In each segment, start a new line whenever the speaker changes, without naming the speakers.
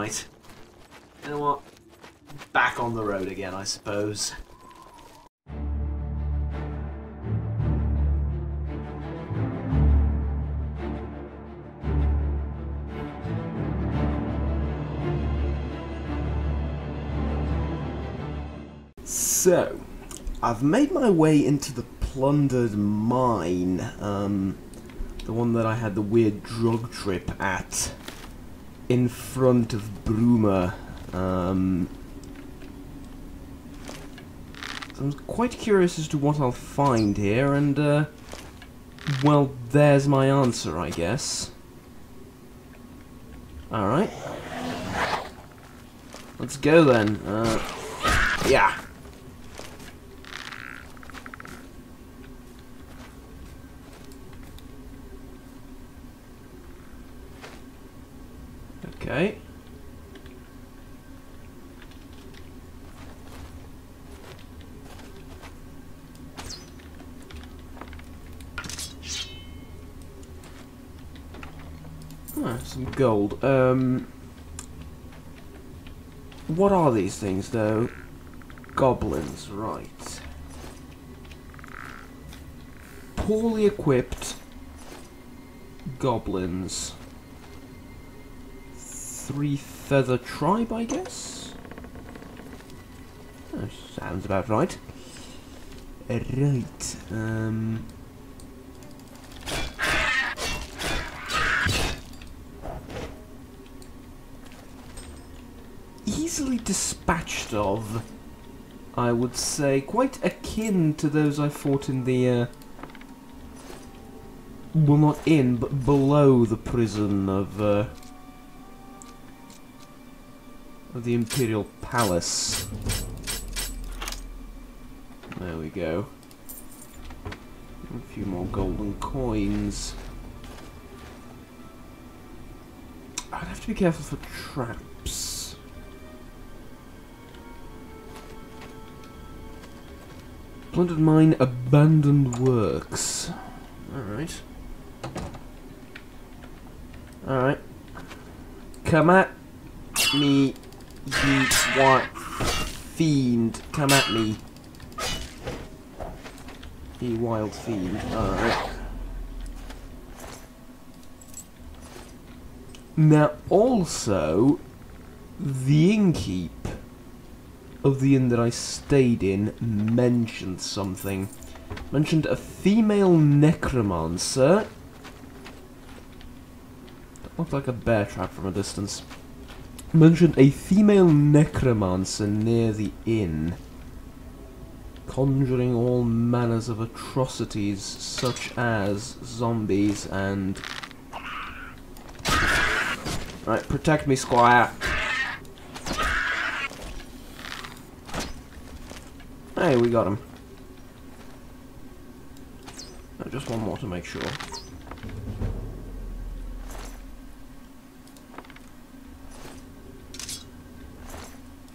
Right. You know what? Back on the road again, I suppose. So, I've made my way into the plundered mine, the one that I had the weird drug trip at, in front of Bruma. So I'm quite curious as to what I'll find here, and, well, there's my answer, I guess. Alright. Let's go then. Yeah. Okay. Ah, some gold. What are these things, though? Goblins, right. Poorly equipped goblins. 3-feather tribe, I guess? Oh, sounds about right. Right, easily dispatched of, I would say. Quite akin to those I fought in the, well, not in, but below the prison of the Imperial Palace. There we go. A few more golden coins. I'd have to be careful for traps. Plundered mine, abandoned works. Alright. Alright. Come at me, you white fiend. Come at me. You wild fiend. Alright. Now, also, the innkeep of the inn that I stayed in mentioned something. Mentioned a female necromancer. That looked like a bear trap from a distance. Mentioned a female necromancer near the inn, conjuring all manners of atrocities, such as zombies and... Right, protect me, Squire. Hey, we got him. No, just one more to make sure.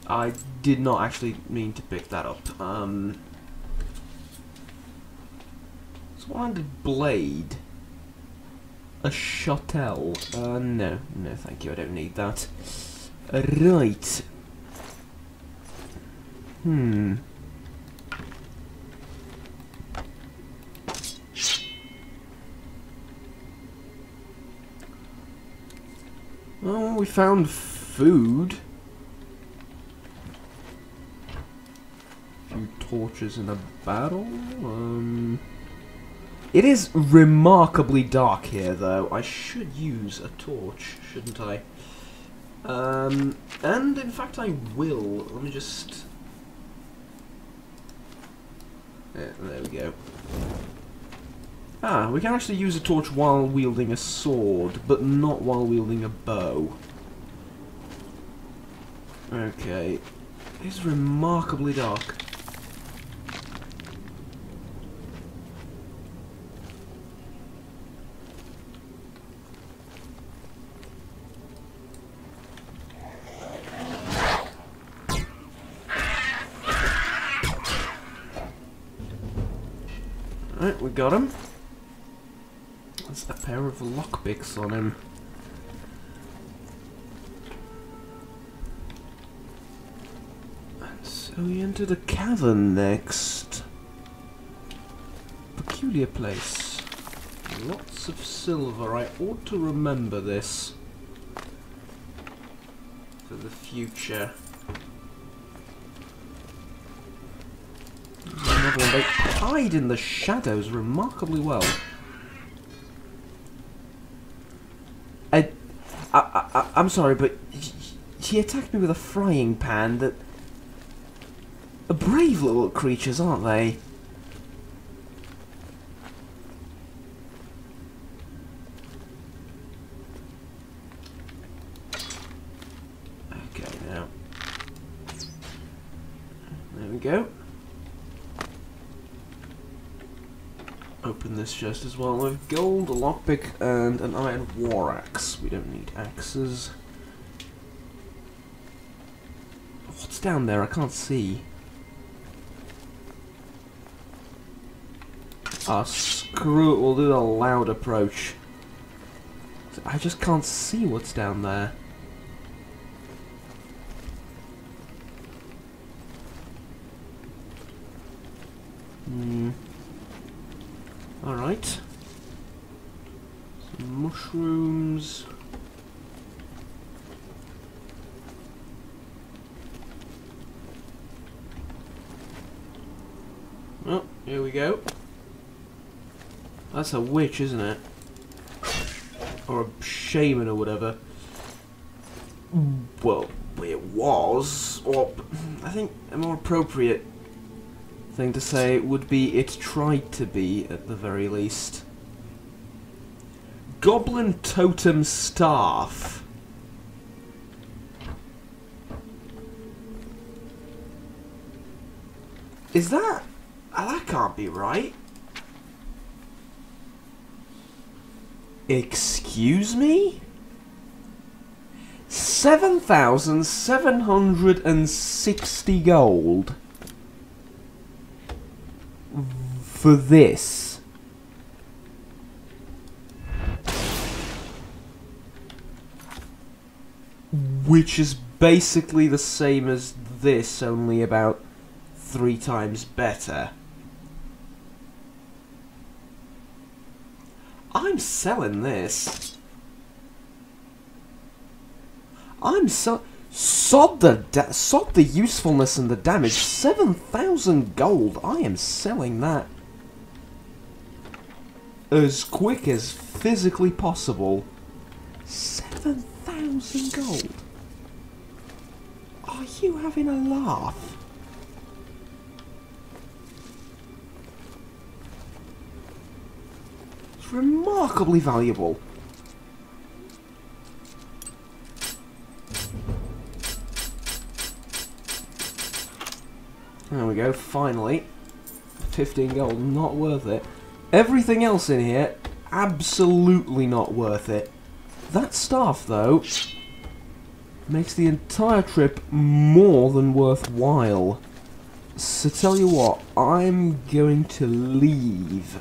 I did not actually mean to pick that up. Splendid blade. A shottel. No, thank you. I don't need that. Right. Well, we found food. A few torches in a barrel. It is remarkably dark here, though. I should use a torch, shouldn't I? And in fact I will. Let me just... Yeah, there we go. Ah, we can actually use a torch while wielding a sword, but not while wielding a bow. Okay. It's remarkably dark. Alright, we got him. There's a pair of lockpicks on him. So we enter the cavern next. Peculiar place. Lots of silver. I ought to remember this for the future. Another one. They hide in the shadows remarkably well. I'm sorry, but she attacked me with a frying pan. That brave little creatures, aren't they? Okay, now there we go. Open this chest as well with gold, a lockpick, and an iron war axe. We don't need axes. What's down there? I can't see. Ah, screw it, we'll do the loud approach. I just can't see what's down there. Alright. Some mushrooms. Oh, here we go. That's a witch, isn't it? Or a shaman or whatever. Well, it was. Or, I think a more appropriate thing to say would be it tried to be, at the very least. Goblin Totem Staff. Is that... that can't be right. Excuse me? 7,760 gold for this. Which is basically the same as this, only about 3 times better. I'm selling this. I'm sod the usefulness and the damage. 7,000 gold. I am selling that as quick as physically possible. 7,000 gold. Are you having a laugh? It's remarkably valuable. There we go, finally. 15 gold, not worth it. Everything else in here, absolutely not worth it. That staff, though, makes the entire trip more than worthwhile. So tell you what, I'm going to leave.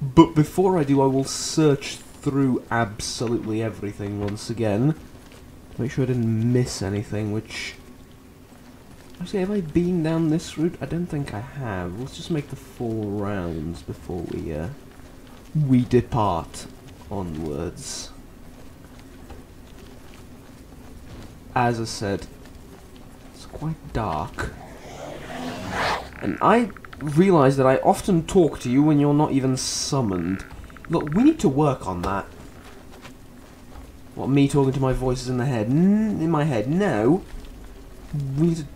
But before I do, I will search through absolutely everything once again. Make sure I didn't miss anything, which... Actually, have I been down this route? I don't think I have. Let's just make the 4 rounds before we depart onwards. As I said, it's quite dark. And I realise that I often talk to you when you're not even summoned. Look, we need to work on that. What, me talking to my voices in the head? In my head? No. We need to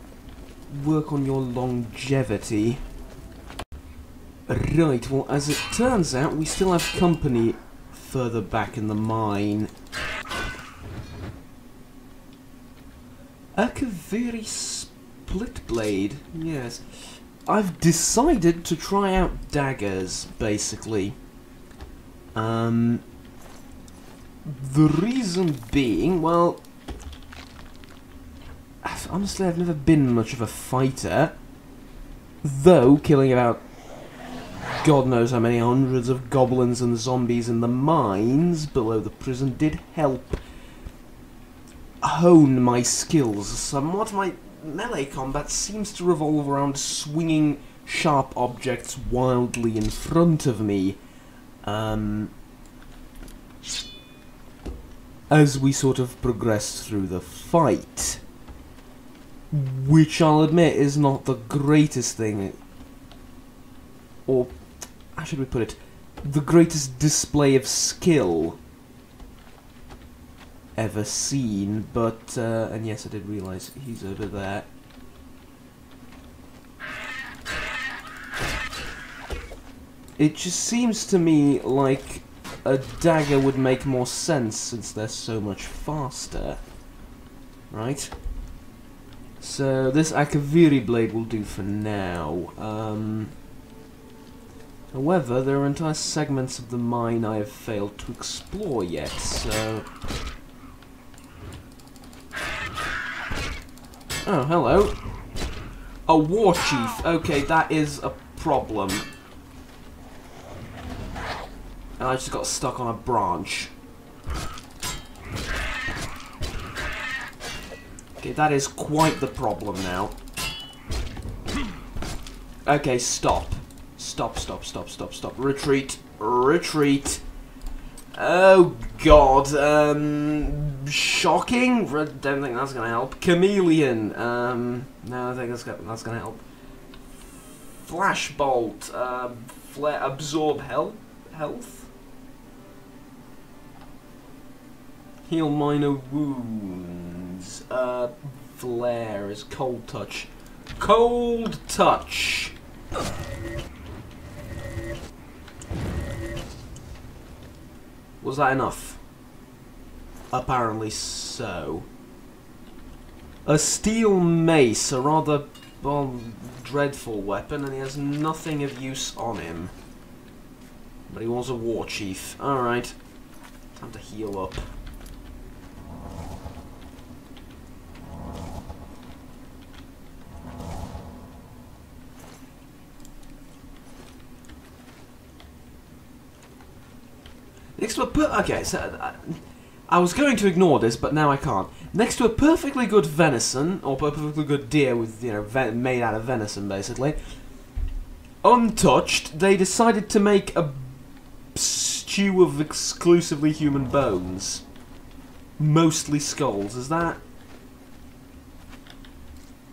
work on your longevity. Right, well, as it turns out, we still have company further back in the mine. A Kaviri split blade, yes. I've decided to try out daggers, basically. The reason being, well... Honestly, I've never been much of a fighter. Though, killing about... God knows how many hundreds of goblins and zombies in the mines below the prison did help hone my skills somewhat. melee combat seems to revolve around swinging sharp objects wildly in front of me. As we sort of progress through the fight. Which I'll admit is not the greatest thing. Or, how should we put it? The greatest display of skill ever seen, but, and yes, I did realise he's over there. It just seems to me like a dagger would make more sense since they're so much faster. Right? So this Akaviri blade will do for now. However, there are entire segments of the mine I have failed to explore yet, so... Oh, hello. A war chief. Okay, that is a problem. And I just got stuck on a branch. Okay, that is quite the problem now. Okay, stop. Stop, stop, stop, stop, stop. Retreat. Retreat. Oh, God. Shocking? Don't think that's gonna help. Chameleon. No, I think that's gonna help. Flashbolt. Flare. Absorb health? Heal minor wounds. Flare is cold touch. Cold touch! Was that enough? Apparently so. A steel mace, a rather, well, dreadful weapon, and he has nothing of use on him. But he was a war chief. Alright. Time to heal up. Next to a okay, so I was going to ignore this, but now I can't. Next to a perfectly good venison, or perfectly good deer with, you know, made out of venison, basically, untouched, they decided to make a stew of exclusively human bones. Mostly skulls. Is that...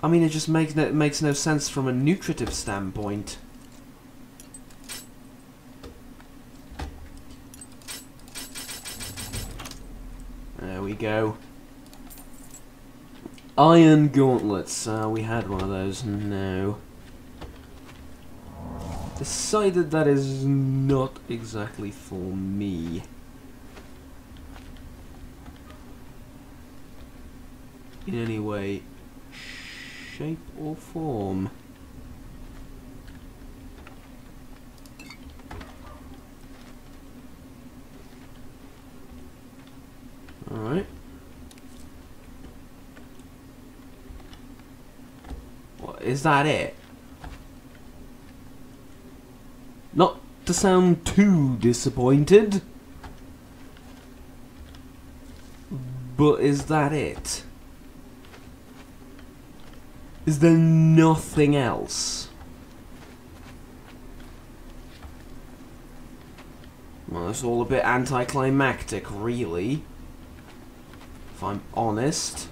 I mean, it just makes no sense from a nutritive standpoint. There we go. Iron gauntlets. We had one of those. No. Decided that is not exactly for me. In any way, shape or form. Alright. What, is that it? Not to sound too disappointed, but is that it? Is there nothing else? Well, it's all a bit anticlimactic, really. If I'm honest.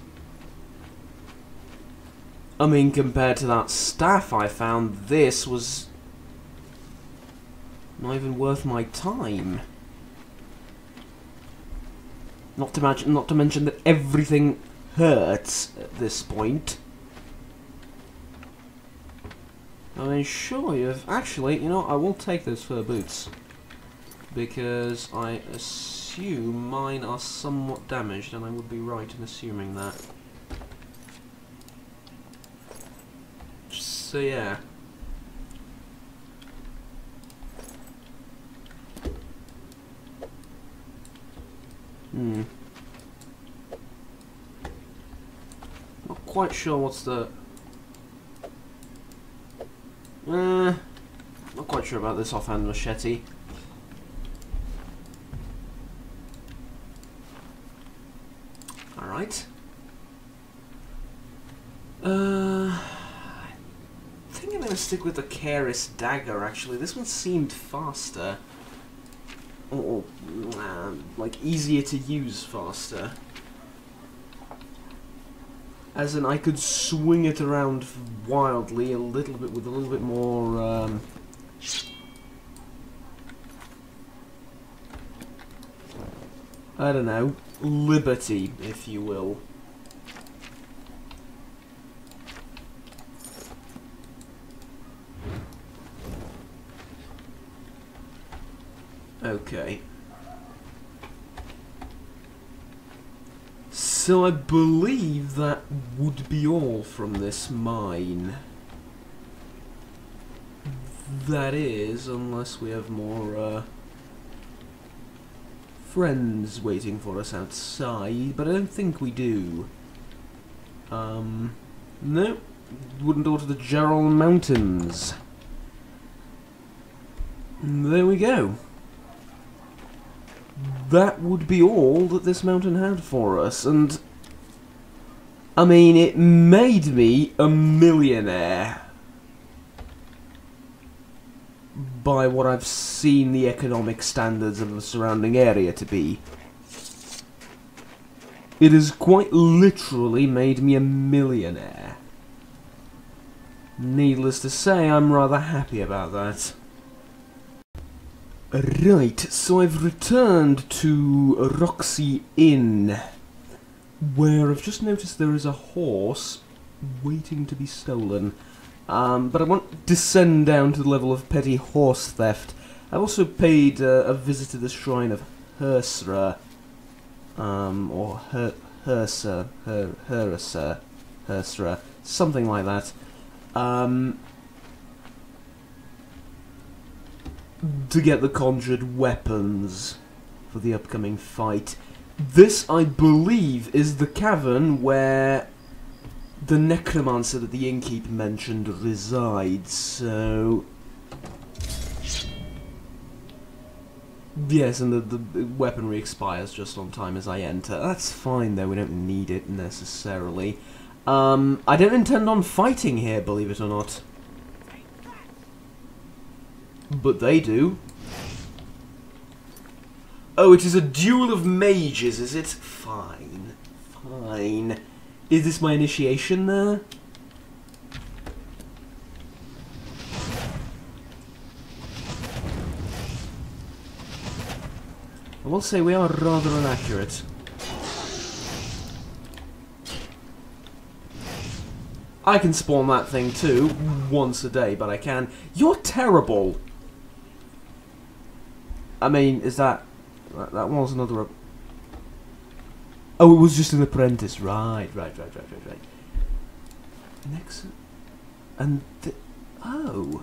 I mean, compared to that staff I found, this was not even worth my time. Not to mention that everything hurts at this point. I mean, sure, you've actually, you know, I will take those fur boots because I assume mine are somewhat damaged, and I would be right in assuming that. So yeah. Not quite sure what's the... not quite sure about this offhand machete. Alright. I think I'm going to stick with the Keris Dagger, actually. This one seemed faster. Or, like, easier to use faster. As in, I could swing it around wildly a little bit with a little bit more, I don't know, liberty, if you will. Okay. So I believe that would be all from this mine. That is, unless we have more, friends waiting for us outside, but I don't think we do. No. Wouldn't go to the Gerald Mountains. There we go. That would be all that this mountain had for us, and I mean, it made me a millionaire by what I've seen the economic standards of the surrounding area to be. It has quite literally made me a millionaire. Needless to say, I'm rather happy about that. Right, so I've returned to Roxy Inn, where I've just noticed there is a horse waiting to be stolen. But I won't descend down to the level of petty horse theft. I've also paid a visit to the shrine of Hersra, or Hersra, something like that. To get the conjured weapons for the upcoming fight. This, I believe, is the cavern where the Necromancer that the innkeeper mentioned resides, so... Yes, and the weaponry expires just on time as I enter. That's fine, though, we don't need it necessarily. I don't intend on fighting here, believe it or not. But they do. Oh, it is a duel of mages, is it? Fine. Fine. Is this my initiation there? I will say we are rather inaccurate. I can spawn that thing too, once a day, but I can. You're terrible! I mean, is that was another... Oh, it was just an apprentice. Right. Next... And... Oh...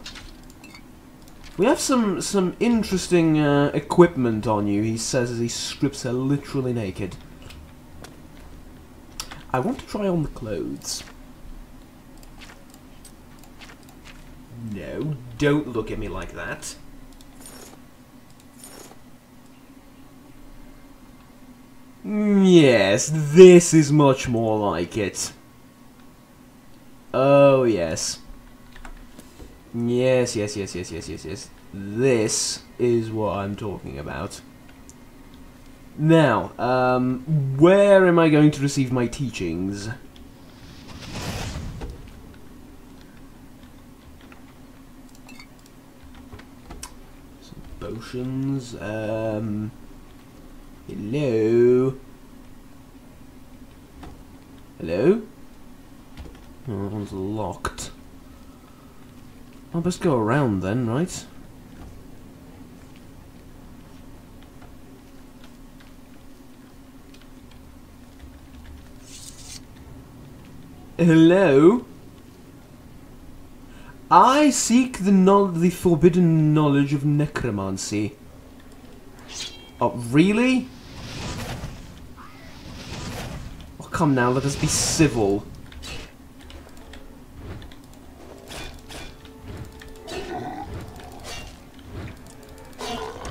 We have some interesting equipment on you, he says as he strips her literally naked. I want to try on the clothes. No, don't look at me like that. Yes, this is much more like it. Oh, yes. Yes. This is what I'm talking about. Now, where am I going to receive my teachings? Some potions, hello? Hello? Oh, that one's locked. I'll best go around then, right? Hello? I seek the forbidden knowledge of necromancy. Oh, really? Oh, come now, let us be civil.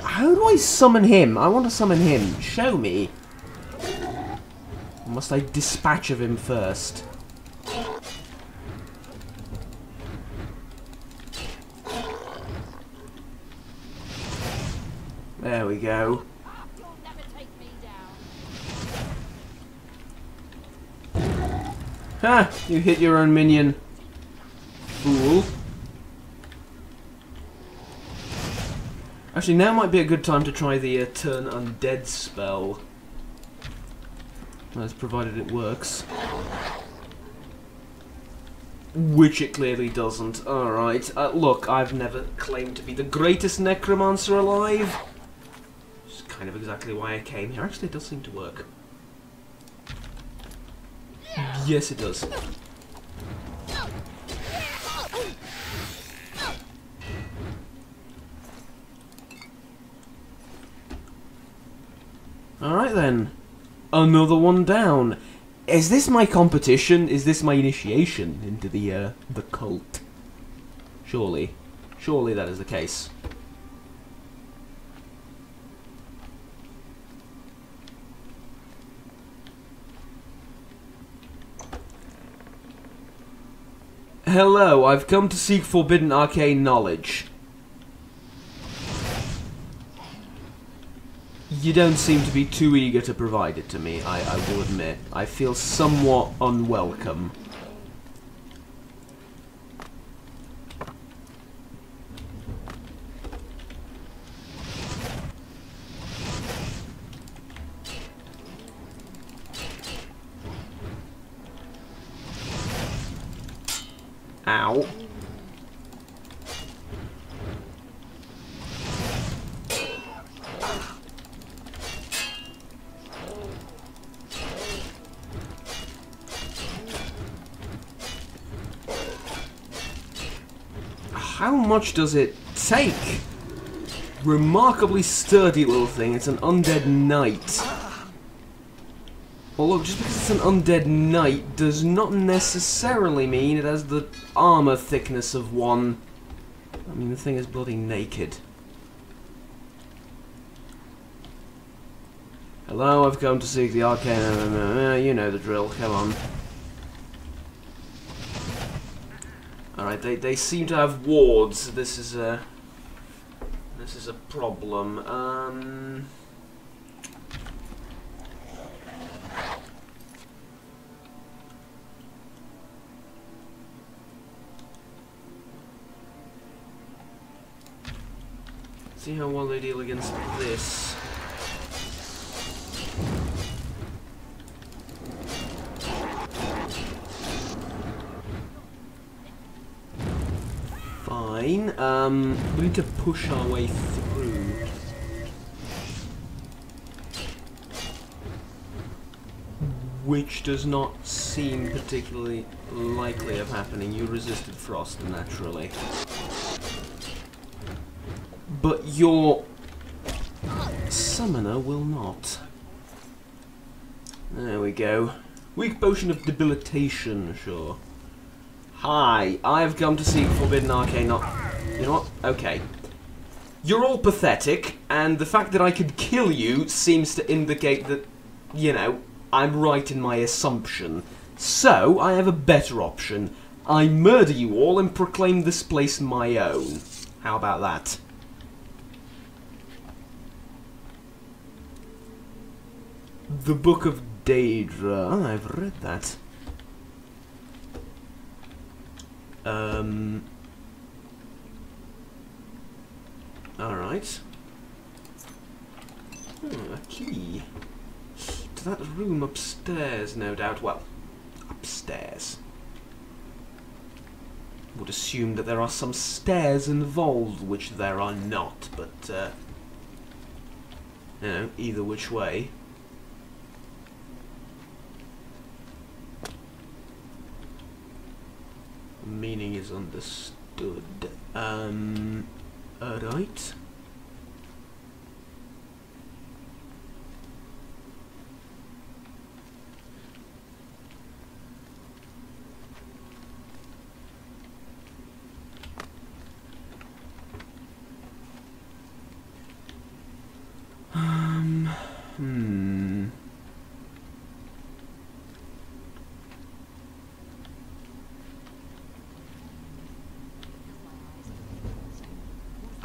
How do I summon him? I want to summon him. Show me. Or must I dispatch of him first? There we go.
You'll never take me down.
Ha! You hit your own minion. Fool. Actually, now might be a good time to try the turn undead spell. That's provided it works. Which it clearly doesn't. Alright. Look, I've never claimed to be the greatest necromancer alive. Which is kind of exactly why I came here. Actually, it does seem to work. Yes, it does. Alright then. Another one down. Is this my competition? Is this my initiation into the cult? Surely. Surely that is the case. Hello, I've come to seek forbidden arcane knowledge. You don't seem to be too eager to provide it to me, I will admit. I feel somewhat unwelcome. Ow. How much does it take? Remarkably sturdy little thing. It's an undead knight. Well, look, just because it's an undead knight does not necessarily mean it has the armor thickness of one. I mean, the thing is bloody naked. Hello, I've come to seek the arcane. You know the drill. Come on. Alright, they seem to have wards. This is a problem. See how well they deal against this. Fine. We need to push our way through. Which does not seem particularly likely of happening. You resisted frost, naturally. But your summoner will not. There we go. Weak potion of debilitation, sure. Hi, I've come to seek forbidden arcane. You know what? Okay. You're all pathetic, and the fact that I could kill you seems to indicate that, you know, I'm right in my assumption. So, I have a better option. I murder you all and proclaim this place my own. How about that? The Book of Daedra. Oh, I've read that. Alright. A key. To that room upstairs, no doubt. Well, upstairs. Would assume that there are some stairs involved, which there are not, but, you know, either which way. Meaning is understood. Right.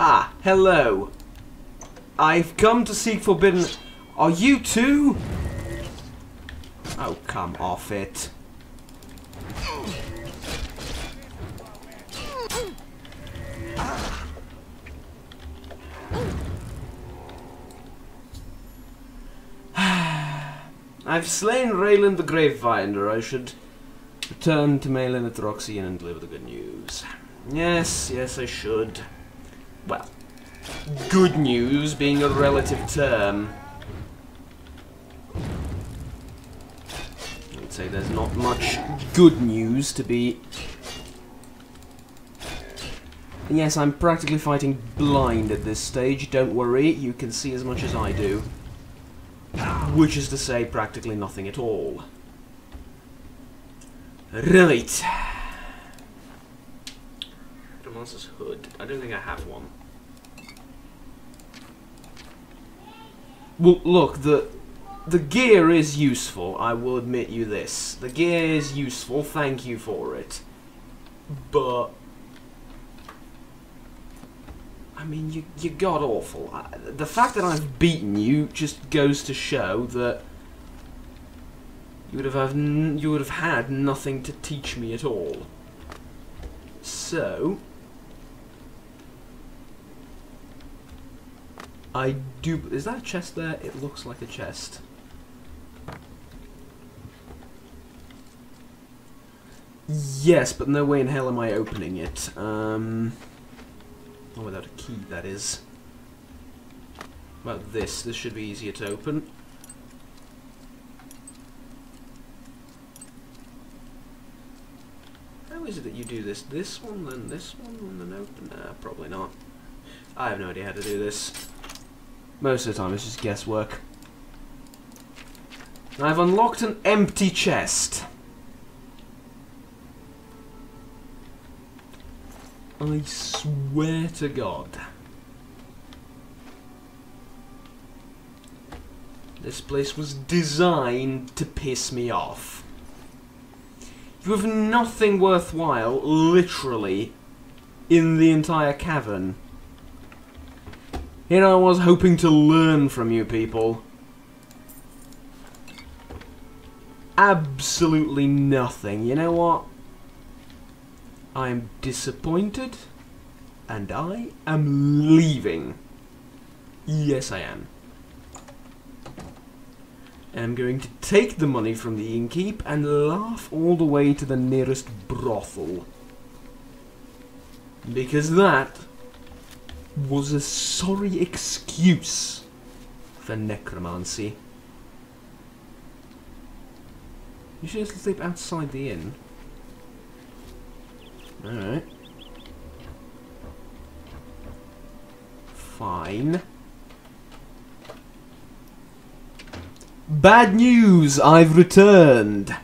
Ah, hello. I've come to seek forbidden... Are you too? Oh, come off it. I've slain Raylan the Gravefinder. I should return to Malin at Roxian and deliver the good news. Yes, yes, I should. Well, good news being a relative term. I'd say there's not much good news to be... And yes, I'm practically fighting blind at this stage. Don't worry, you can see as much as I do. Which is to say, practically nothing at all. Right. Necromancer's hood. I don't think I have one. Well, look, the gear is useful. I will admit you this. The gear is useful. Thank you for it. But I mean, you're god awful. The fact that I've beaten you just goes to show that you would have had nothing to teach me at all. So I do. Is that a chest there? It looks like a chest. Yes, but no way in hell am I opening it. Oh, without a key, that is. What about this? This should be easier to open. How is it that you do this? This one, then this one, and then open? Probably not. I have no idea how to do this. Most of the time it's just guesswork. I've unlocked an empty chest. I swear to God. This place was designed to piss me off. You have nothing worthwhile, literally, in the entire cavern. Here I was hoping to learn from you people. Absolutely nothing. You know what? I am disappointed, and I am leaving. Yes, I am. And I'm going to take the money from the innkeep and laugh all the way to the nearest brothel. Because that was a sorry excuse for necromancy. You should sleep outside the inn. Alright. Fine. Bad news! I've returned!